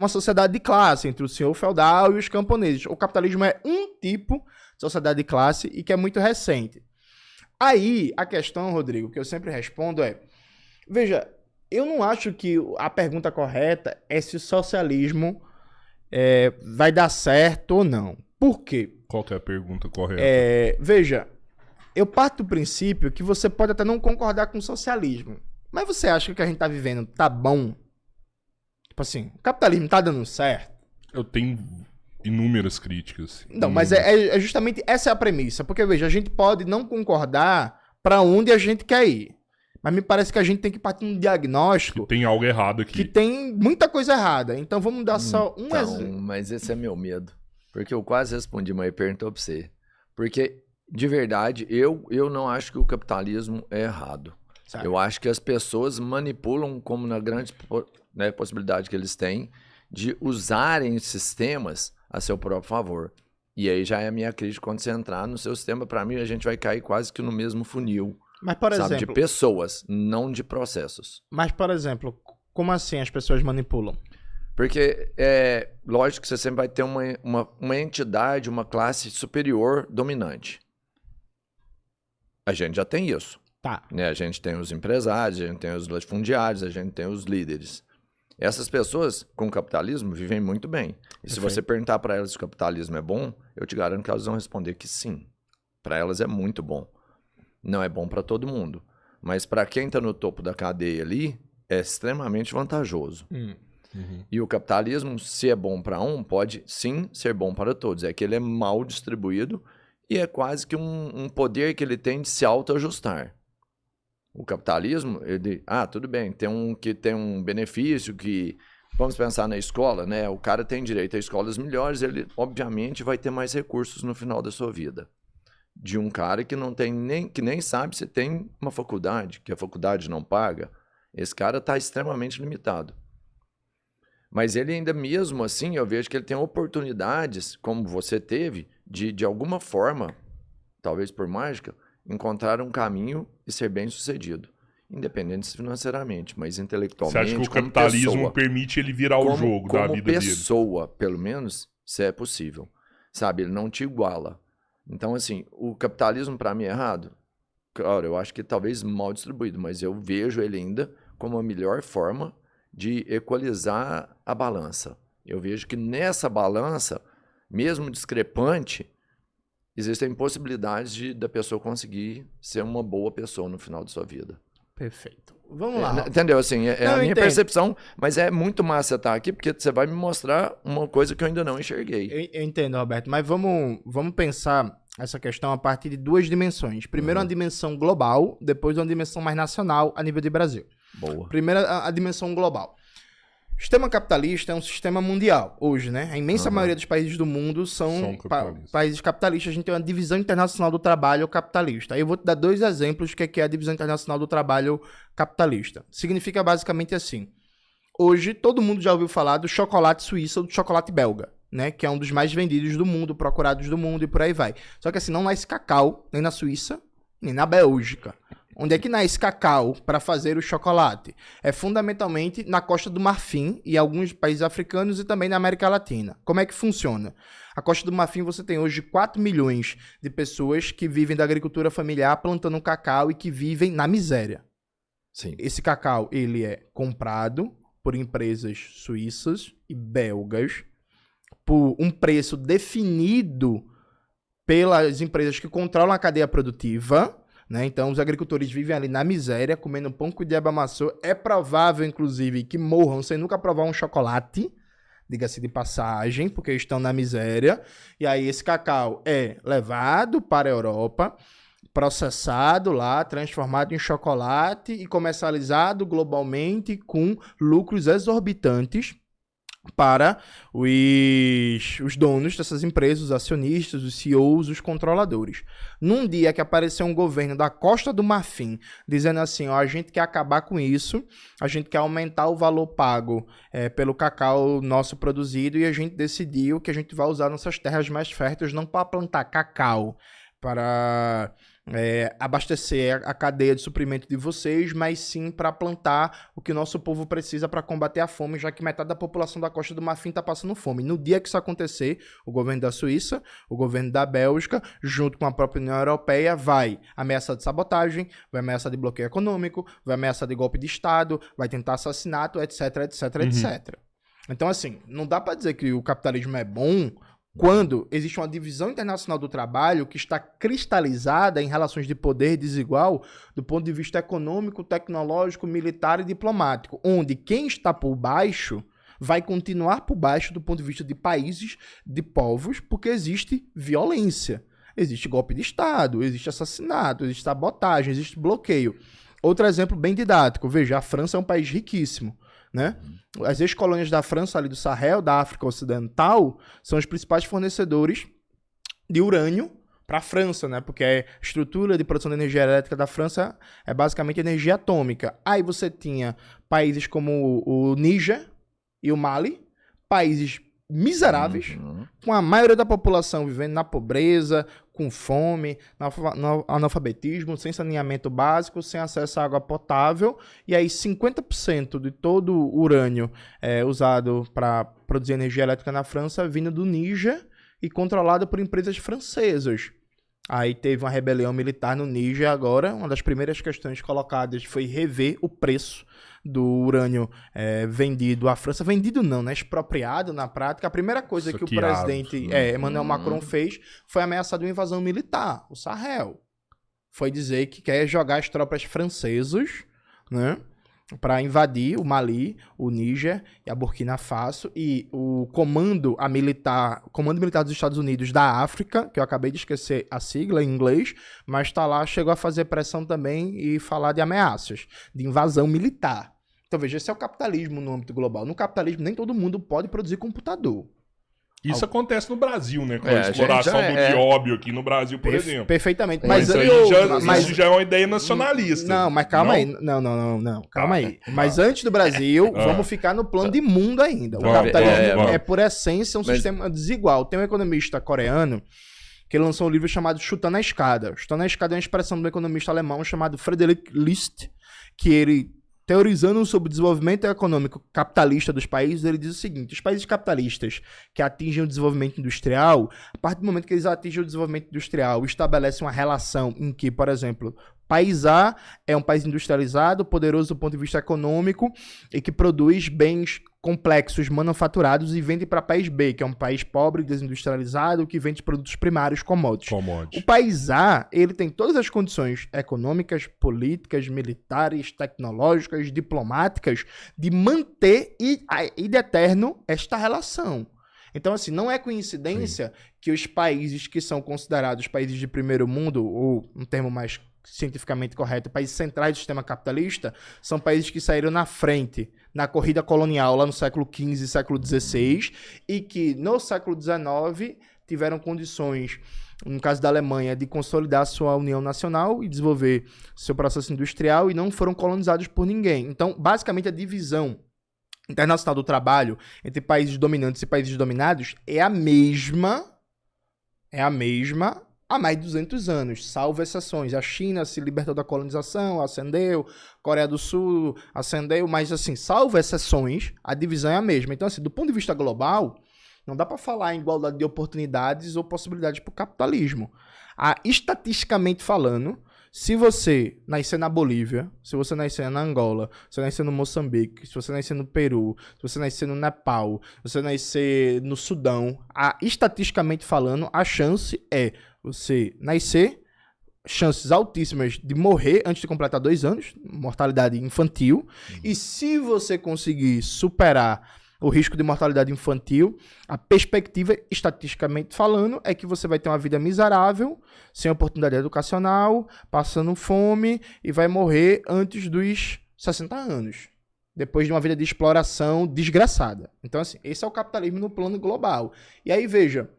uma sociedade de classe entre o senhor feudal e os camponeses. O capitalismo é um tipo de sociedade de classe e que é muito recente. Aí, a questão, Rodrigo, que eu sempre respondo é, veja, eu não acho que a pergunta correta é se o socialismo vai dar certo ou não. Por quê? Qual que é a pergunta correta? Veja, eu parto do princípio que você pode até não concordar com o socialismo, mas você acha que o que a gente tá vivendo tá bom? Tipo assim, o capitalismo tá dando certo? Eu tenho inúmeras críticas. Não, mas é justamente essa é a premissa, porque veja, a gente pode não concordar para onde a gente quer ir, mas me parece que a gente tem que partir de um diagnóstico que tem algo errado aqui. Que tem muita coisa errada. Então vamos dar só um exemplo. Mas esse é meu medo, porque eu quase respondi, mas perguntou para você. Porque, de verdade, eu não acho que o capitalismo é errado. Sabe? Eu acho que as pessoas manipulam, como na grande possibilidade que eles têm, de usarem sistemas a seu próprio favor. E aí já é a minha crítica, quando você entrar no seu sistema, para mim, a gente vai cair quase que no mesmo funil. Mas, por exemplo... de pessoas, não de processos. Mas, por exemplo, como assim as pessoas manipulam? Porque, lógico que você sempre vai ter uma entidade, uma classe superior dominante. A gente já tem isso. Tá. Né? A gente tem os empresários, a gente tem os latifundiários, a gente tem os líderes. Essas pessoas, com o capitalismo, vivem muito bem. E se você perguntar para elas se o capitalismo é bom, eu te garanto que elas vão responder que sim. Para elas é muito bom. Não é bom para todo mundo. Mas para quem está no topo da cadeia ali, é extremamente vantajoso. E o capitalismo, se é bom para um, pode sim ser bom para todos. É que ele é mal distribuído e é quase que um poder que ele tem de se autoajustar. O capitalismo, ele... tudo bem, tem um benefício que... Vamos pensar na escola, né? O cara tem direito a escolas melhores, ele obviamente vai ter mais recursos no final da sua vida. De um cara que não tem que nem sabe se tem uma faculdade, que a faculdade não paga, esse cara está extremamente limitado. Mas ele ainda mesmo assim, eu vejo que ele tem oportunidades, como você teve, de alguma forma, talvez por mágica, encontrar um caminho e ser bem sucedido. Independente financeiramente, mas intelectualmente. Você acha que o capitalismo permite ele virar o jogo da vida dele? Como pessoa, pelo menos, se é possível. Sabe, ele não te iguala. Então, assim, o capitalismo para mim é errado? Claro, eu acho que talvez mal distribuído, mas eu vejo ele ainda como a melhor forma de equalizar a balança. Eu vejo que nessa balança, mesmo discrepante, existem possibilidades da pessoa conseguir ser uma boa pessoa no final de sua vida. Perfeito. Vamos lá. Entendeu? Assim, a minha percepção, mas é muito massa você estar aqui, porque você vai me mostrar uma coisa que eu ainda não enxerguei. Eu entendo, Roberto, mas vamos pensar essa questão a partir de duas dimensões. Primeiro, uma dimensão global, depois uma dimensão mais nacional a nível de Brasil. Boa. Primeiro, a dimensão global. O sistema capitalista é um sistema mundial, hoje, né? A imensa maioria dos países do mundo são países capitalistas. A gente tem uma divisão internacional do trabalho capitalista. Aí eu vou te dar dois exemplos do que é a divisão internacional do trabalho capitalista. Significa basicamente assim. Hoje, todo mundo já ouviu falar do chocolate suíço ou do chocolate belga, né? Que é um dos mais vendidos do mundo, procurados do mundo e por aí vai. Só que assim, não nasce cacau nem na Suíça, nem na Bélgica. Onde é que nasce cacau para fazer o chocolate? É fundamentalmente na Costa do Marfim e alguns países africanos e também na América Latina. Como é que funciona? A Costa do Marfim você tem hoje 4 milhões de pessoas que vivem da agricultura familiar plantando cacau e que vivem na miséria. Sim. Esse cacau ele é comprado por empresas suíças e belgas por um preço definido pelas empresas que controlam a cadeia produtiva. Né? Então, os agricultores vivem ali na miséria, comendo pão que o diabo amassou. É provável, inclusive, que morram sem nunca provar um chocolate, diga-se de passagem, porque estão na miséria. E aí, esse cacau é levado para a Europa, processado lá, transformado em chocolate e comercializado globalmente com lucros exorbitantes para os donos dessas empresas, os acionistas, os CEOs, os controladores. Num dia que apareceu um governo da Costa do Marfim dizendo assim, ó, a gente quer acabar com isso, a gente quer aumentar o valor pago pelo cacau nosso produzido e a gente decidiu que a gente vai usar nossas terras mais férteis não para plantar cacau, para abastecer a cadeia de suprimento de vocês, mas sim para plantar o que o nosso povo precisa para combater a fome, já que metade da população da Costa do Marfim está passando fome. No dia que isso acontecer, o governo da Suíça, o governo da Bélgica, junto com a própria União Europeia, vai ameaçar de sabotagem, vai ameaçar de bloqueio econômico, vai ameaçar de golpe de Estado, vai tentar assassinato, etc, etc, etc. Então, assim, não dá para dizer que o capitalismo é bom quando existe uma divisão internacional do trabalho que está cristalizada em relações de poder desigual do ponto de vista econômico, tecnológico, militar e diplomático, onde quem está por baixo vai continuar por baixo do ponto de vista de países, de povos, porque existe violência, existe golpe de Estado, existe assassinato, existe sabotagem, existe bloqueio. Outro exemplo bem didático, veja, a França é um país riquíssimo, né? As ex-colônias da França, ali do Sahel, da África Ocidental, são os principais fornecedores de urânio para a França, né? Porque a estrutura de produção de energia elétrica da França é basicamente energia atômica. Aí você tinha países como o Níger e o Mali, países miseráveis, com a maioria da população vivendo na pobreza, com fome, analfabetismo, sem saneamento básico, sem acesso à água potável, e aí 50% de todo o urânio usado para produzir energia elétrica na França vindo do Níger e controlado por empresas francesas. Aí teve uma rebelião militar no Níger agora, uma das primeiras questões colocadas foi rever o preço do urânio vendido à França. Vendido não, né? Expropriado na prática. A primeira coisa que o presidente Emmanuel Macron fez foi ameaçar de uma invasão militar, o Sahel. Foi dizer que quer jogar as tropas francesas, né, para invadir o Mali, o Níger e a Burkina Faso, e o Comando Militar dos Estados Unidos da África, que eu acabei de esquecer a sigla em inglês, mas tá lá, chegou a fazer pressão também e falar de ameaças, de invasão militar. Então veja, esse é o capitalismo no âmbito global. No capitalismo nem todo mundo pode produzir computador. Isso acontece no Brasil, né? Com a exploração do nióbio aqui no Brasil, por exemplo. Perfeitamente. Mas isso já é uma ideia nacionalista. Não, mas calma aí. Não. Calma aí. Mas antes do Brasil, vamos ficar no plano de mundo ainda. O capitalismo é, por essência, um sistema desigual. Tem um economista coreano que lançou um livro chamado Chutando a Escada. Chutando a Escada é uma expressão do economista alemão chamado Friedrich List, que ele, teorizando sobre o desenvolvimento econômico capitalista dos países, ele diz o seguinte: os países capitalistas que atingem o desenvolvimento industrial, a partir do momento que eles atingem o desenvolvimento industrial, estabelecem uma relação em que, por exemplo, país A é um país industrializado, poderoso do ponto de vista econômico e que produz bens complexos, manufaturados, e vende para país B, que é um país pobre, desindustrializado, que vende produtos primários, commodities. O país A, ele tem todas as condições econômicas, políticas, militares, tecnológicas, diplomáticas, de manter e de eterno esta relação. Então, assim, não é coincidência que os países que são considerados países de primeiro mundo, ou um termo mais cientificamente correto, países centrais do sistema capitalista, são países que saíram na frente na corrida colonial lá no século XV e século XVI, e que no século XIX tiveram condições, no caso da Alemanha, de consolidar sua união nacional e desenvolver seu processo industrial, e não foram colonizados por ninguém. Então, basicamente, a divisão internacional do trabalho entre países dominantes e países dominados é a mesma há mais de 200 anos, salvo exceções. A China se libertou da colonização, ascendeu, Coreia do Sul ascendeu, mas assim, salvo exceções, a divisão é a mesma. Então, assim, do ponto de vista global, não dá para falar em igualdade de oportunidades ou possibilidades para o capitalismo. Estatisticamente falando, se você nascer na Bolívia, se você nascer na Angola, se você nascer no Moçambique, se você nascer no Peru, se você nascer no Nepal, se você nascer no Sudão, estatisticamente falando, a chance é você nascer, chances altíssimas de morrer antes de completar 2 anos, mortalidade infantil, e se você conseguir superar o risco de mortalidade infantil, a perspectiva, estatisticamente falando, é que você vai ter uma vida miserável, sem oportunidade educacional, passando fome, e vai morrer antes dos 60 anos, depois de uma vida de exploração desgraçada. Então, assim, esse é o capitalismo no plano global. E aí, veja,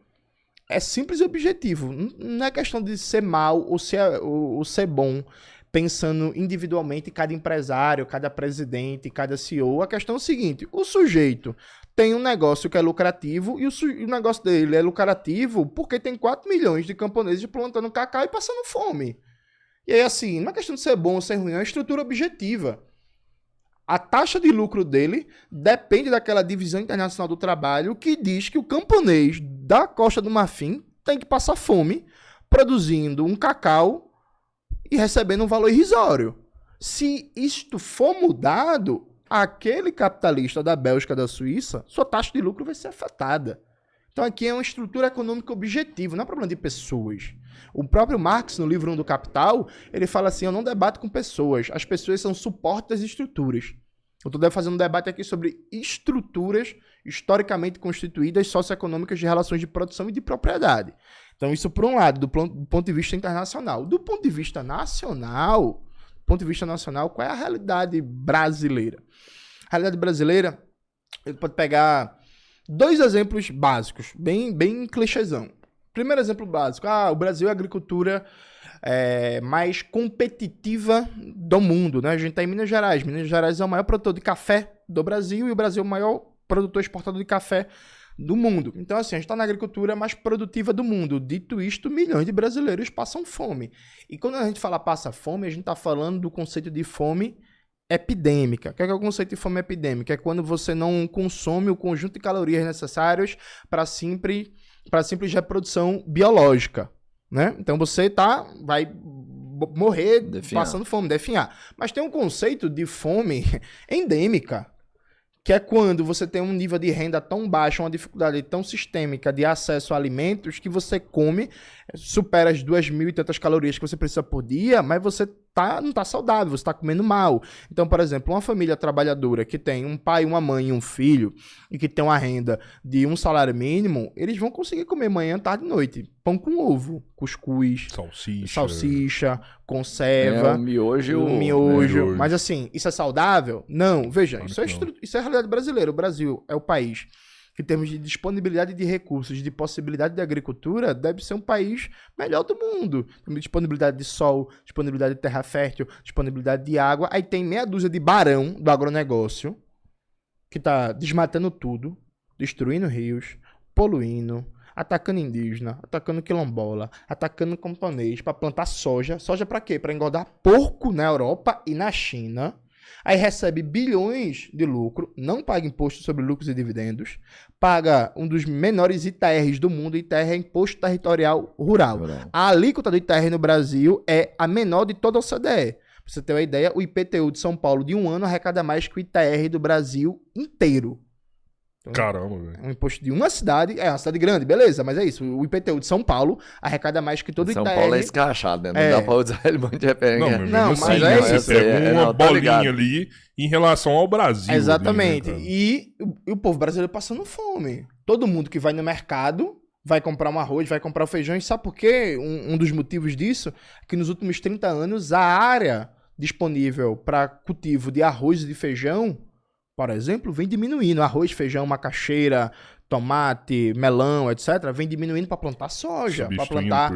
é simples e objetivo. Não é questão de ser mal ou ser bom, pensando individualmente cada empresário, cada presidente, cada CEO. A questão é o seguinte: o sujeito tem um negócio que é lucrativo, e o negócio dele é lucrativo porque tem 4 milhões de camponeses plantando cacau e passando fome. E aí, assim, não é questão de ser bom ou ser ruim, é uma estrutura objetiva. A taxa de lucro dele depende daquela divisão internacional do trabalho que diz que o camponês da Costa do Marfim tem que passar fome produzindo um cacau e recebendo um valor irrisório. Se isto for mudado, aquele capitalista da Bélgica, da Suíça, sua taxa de lucro vai ser afetada. Então aqui é uma estrutura econômica objetiva, não é problema de pessoas. O próprio Marx, no livro 1 do Capital, ele fala assim, eu não debato com pessoas, as pessoas são suporte das estruturas. Eu estou fazendo um debate aqui sobre estruturas historicamente constituídas socioeconômicas de relações de produção e de propriedade. Então isso por um lado, do ponto de vista internacional. Do ponto de vista nacional, qual é a realidade brasileira? A realidade brasileira, ele pode pegar 2 exemplos básicos, bem clichêzão. Primeiro exemplo básico, o Brasil é a agricultura mais competitiva do mundo, né? A gente está em Minas Gerais. Minas Gerais é o maior produtor de café do Brasil e o Brasil é o maior produtor exportador de café do mundo. Então, assim, a gente está na agricultura mais produtiva do mundo. Dito isto, milhões de brasileiros passam fome. E quando a gente fala passa fome, a gente está falando do conceito de fome epidêmica. O que é o conceito de fome epidêmica? É quando você não consome o conjunto de calorias necessárias para simples reprodução biológica, né? Então você vai morrer passando fome, definhar. Mas tem um conceito de fome endêmica, que é quando você tem um nível de renda tão baixo, uma dificuldade tão sistêmica de acesso a alimentos, que você come, supera as 2.000 e tantas calorias que você precisa por dia, mas você não está saudável, você está comendo mal. Então, por exemplo, uma família trabalhadora que tem um pai, uma mãe e um filho, e que tem uma renda de um salário mínimo, eles vão conseguir comer manhã, tarde e noite. Pão com ovo, cuscuz, salsicha, conserva, o miojo. Mas assim, isso é saudável? Não. Veja, isso é a realidade brasileira. O Brasil é o país que, em termos de disponibilidade de recursos, de possibilidade de agricultura, deve ser um país melhor do mundo. Tem disponibilidade de sol, disponibilidade de terra fértil, disponibilidade de água. Aí tem meia dúzia de barão do agronegócio que tá desmatando tudo, destruindo rios, poluindo, atacando indígena, atacando quilombola, atacando camponês para plantar soja. Soja para quê? Para engordar porco na Europa e na China. Aí recebe bilhões de lucro, não paga imposto sobre lucros e dividendos, paga um dos menores ITRs do mundo. ITR é Imposto Territorial Rural. A alíquota do ITR no Brasil é a menor de toda a OCDE. Pra você ter uma ideia, o IPTU de São Paulo de um ano arrecada mais que o ITR do Brasil inteiro. Então, caramba, velho. Um imposto de uma cidade, uma cidade grande, beleza, mas é isso. O IPTU de São Paulo arrecada mais que todo o ITR. São Paulo é escrachado, né? Não dá pra usar ele muito de referência. Mas assim, é isso. Você pega uma bolinha ali em relação ao Brasil. Exatamente. Ali, né, e o povo brasileiro passando fome. Todo mundo que vai no mercado vai comprar um arroz, vai comprar um feijão. E sabe por quê? Um dos motivos disso é que nos últimos 30 anos a área disponível para cultivo de arroz e de feijão, por exemplo, vem diminuindo. Arroz, feijão, macaxeira, tomate, melão, etc. Vem diminuindo para plantar soja, para plantar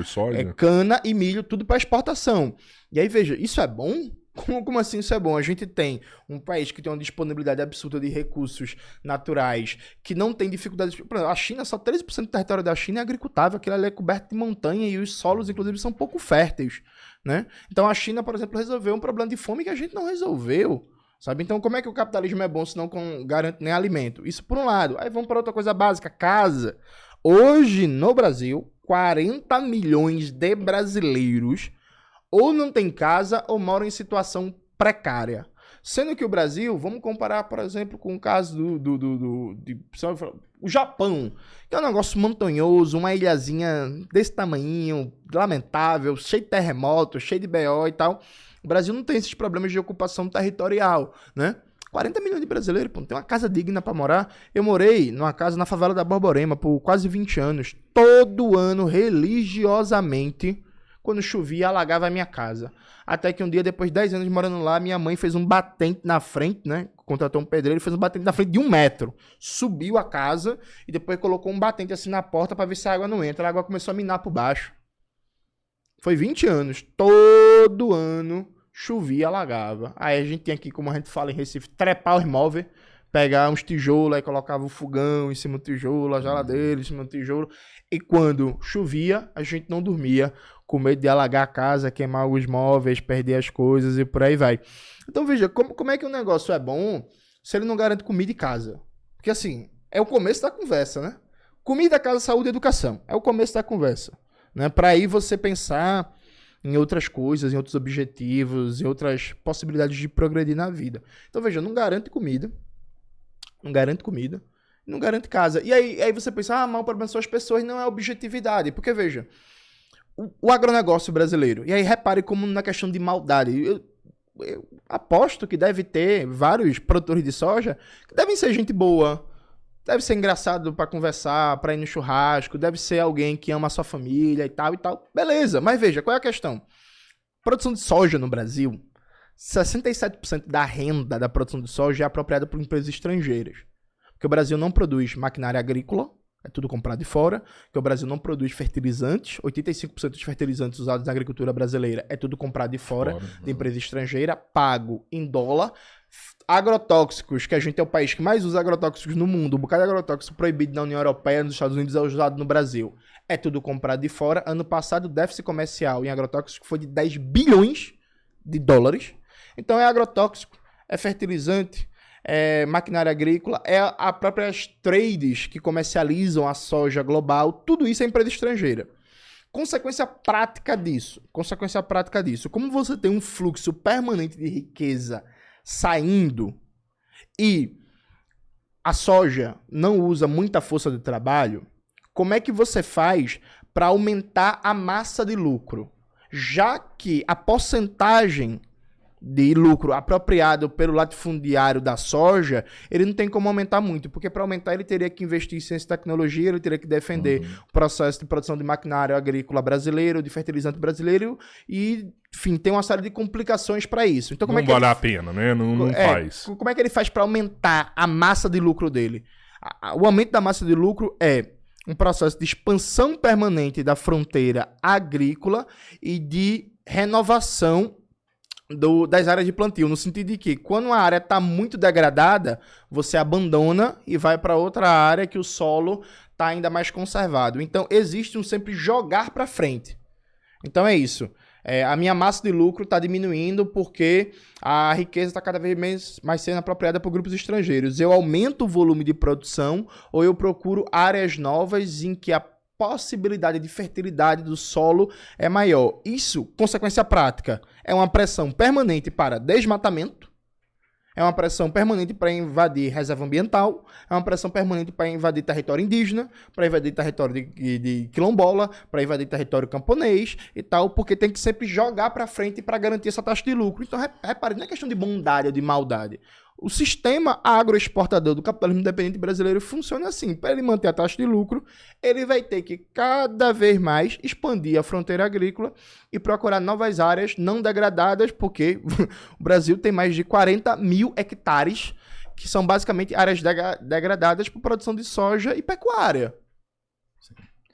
cana e milho, tudo para exportação. E aí, veja, isso é bom? Como assim isso é bom? A gente tem um país que tem uma disponibilidade absurda de recursos naturais, que não tem dificuldades. A China, só 13% do território da China é agricultável, aquilo ali é coberto de montanha e os solos, inclusive, são pouco férteis, né? Então a China, por exemplo, resolveu um problema de fome que a gente não resolveu. Sabe? Então, como é que o capitalismo é bom se não garante nem alimento? Isso por um lado. Aí vamos para outra coisa básica, casa. Hoje, no Brasil, 40 milhões de brasileiros ou não tem casa ou moram em situação precária. Sendo que o Brasil, vamos comparar, por exemplo, com o caso o Japão, que é um negócio montanhoso, uma ilhazinha desse tamanhinho, lamentável, cheio de terremoto, cheio de BO e tal. O Brasil não tem esses problemas de ocupação territorial, né? 40 milhões de brasileiros, pô, não tem uma casa digna pra morar. Eu morei numa casa na favela da Borborema por quase 20 anos. Todo ano, religiosamente, quando chovia, alagava a minha casa. Até que um dia, depois de 10 anos morando lá, minha mãe fez um batente na frente, né? Contratou um pedreiro, fez um batente na frente de 1 metro. Subiu a casa e depois colocou um batente assim na porta pra ver se a água não entra. A água começou a minar por baixo. Foi 20 anos. Todo ano chovia, alagava. Aí a gente tinha que, como a gente fala em Recife, trepar os móveis, pegar uns tijolos, aí colocava o fogão em cima do tijolo, a geladeira em cima do tijolo. E quando chovia, a gente não dormia com medo de alagar a casa, queimar os móveis, perder as coisas e por aí vai. Então veja, como é que o negócio é bom se ele não garante comida e casa? Porque assim, é o começo da conversa, né? Comida, casa, saúde e educação. É o começo da conversa, né? Para aí você pensar em outras coisas, em outros objetivos, em outras possibilidades de progredir na vida. Então veja, não garante comida, não garante casa. E aí você pensa, mas o problema são as pessoas, não é a objetividade. Porque veja, o agronegócio brasileiro, e aí repare como na questão de maldade, eu aposto que deve ter vários produtores de soja que devem ser gente boa, deve ser engraçado pra conversar, pra ir no churrasco, deve ser alguém que ama a sua família e tal. Beleza, mas veja, qual é a questão? Produção de soja no Brasil, 67% da renda da produção de soja é apropriada por empresas estrangeiras. Porque o Brasil não produz maquinária agrícola, é tudo comprado de fora, que o Brasil não produz fertilizantes, 85% dos fertilizantes usados na agricultura brasileira é tudo comprado de fora, de empresa estrangeira, pago em dólar. Agrotóxicos, que a gente é o país que mais usa agrotóxicos no mundo, um bocado de agrotóxico proibido na União Europeia, nos Estados Unidos é usado no Brasil, é tudo comprado de fora. Ano passado o déficit comercial em agrotóxicos foi de 10 bilhões de dólares. Então é agrotóxico, é fertilizante, é maquinária agrícola, é a próprias trades que comercializam a soja global, tudo isso é empresa estrangeira. Consequência prática disso, como você tem um fluxo permanente de riqueza saindo e a soja não usa muita força de trabalho, como é que você faz para aumentar a massa de lucro? Já que a porcentagem de lucro apropriado pelo latifundiário da soja, ele não tem como aumentar muito, porque para aumentar ele teria que investir em ciência e tecnologia, ele teria que defender o processo de produção de maquinário agrícola brasileiro, de fertilizante brasileiro e, enfim, tem uma série de complicações para isso. Então, como não vale a pena, né? Não faz. Como é que ele faz para aumentar a massa de lucro dele? O aumento da massa de lucro é um processo de expansão permanente da fronteira agrícola e de renovação das áreas de plantio, no sentido de que quando uma área está muito degradada, você abandona e vai para outra área que o solo está ainda mais conservado. Então, existe um sempre jogar para frente. Então, é isso. A minha massa de lucro está diminuindo porque a riqueza está cada vez mais sendo apropriada por grupos estrangeiros. Eu aumento o volume de produção ou eu procuro áreas novas em que a possibilidade de fertilidade do solo é maior. Isso, consequência prática, é uma pressão permanente para desmatamento, é uma pressão permanente para invadir reserva ambiental, é uma pressão permanente para invadir território indígena, para invadir território de quilombola, para invadir território camponês e tal, porque tem que sempre jogar para frente para garantir essa taxa de lucro. Então, repare, não é questão de bondade ou de maldade. O sistema agroexportador do capitalismo independente brasileiro funciona assim. Para ele manter a taxa de lucro, ele vai ter que cada vez mais expandir a fronteira agrícola e procurar novas áreas não degradadas, porque o Brasil tem mais de 40 mil hectares, que são basicamente áreas degradadas por produção de soja e pecuária.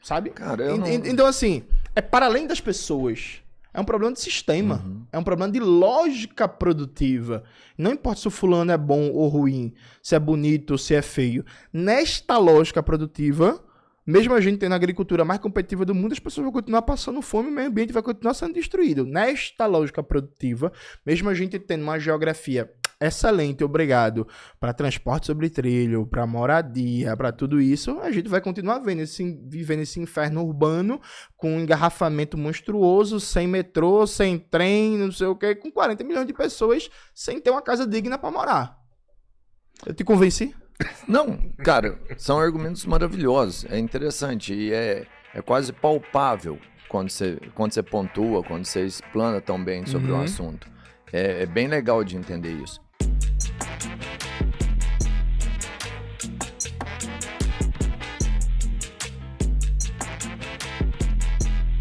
Sabe? Cara, Então, assim, é para além das pessoas. É um problema de sistema. É um problema de lógica produtiva. Não importa se o fulano é bom ou ruim, se é bonito ou se é feio. Nesta lógica produtiva, mesmo a gente tendo a agricultura mais competitiva do mundo, as pessoas vão continuar passando fome e o meio ambiente vai continuar sendo destruído. Nesta lógica produtiva, mesmo a gente tendo uma geografia excelente, obrigado, para transporte sobre trilho, para moradia, para tudo isso, a gente vai continuar vivendo esse inferno urbano com um engarrafamento monstruoso, sem metrô, sem trem, não sei o que, com 40 milhões de pessoas sem ter uma casa digna para morar. Eu te convenci? Não, cara, são argumentos maravilhosos, é interessante e é quase palpável quando você pontua, quando você explana tão bem sobre o assunto. É bem legal de entender isso.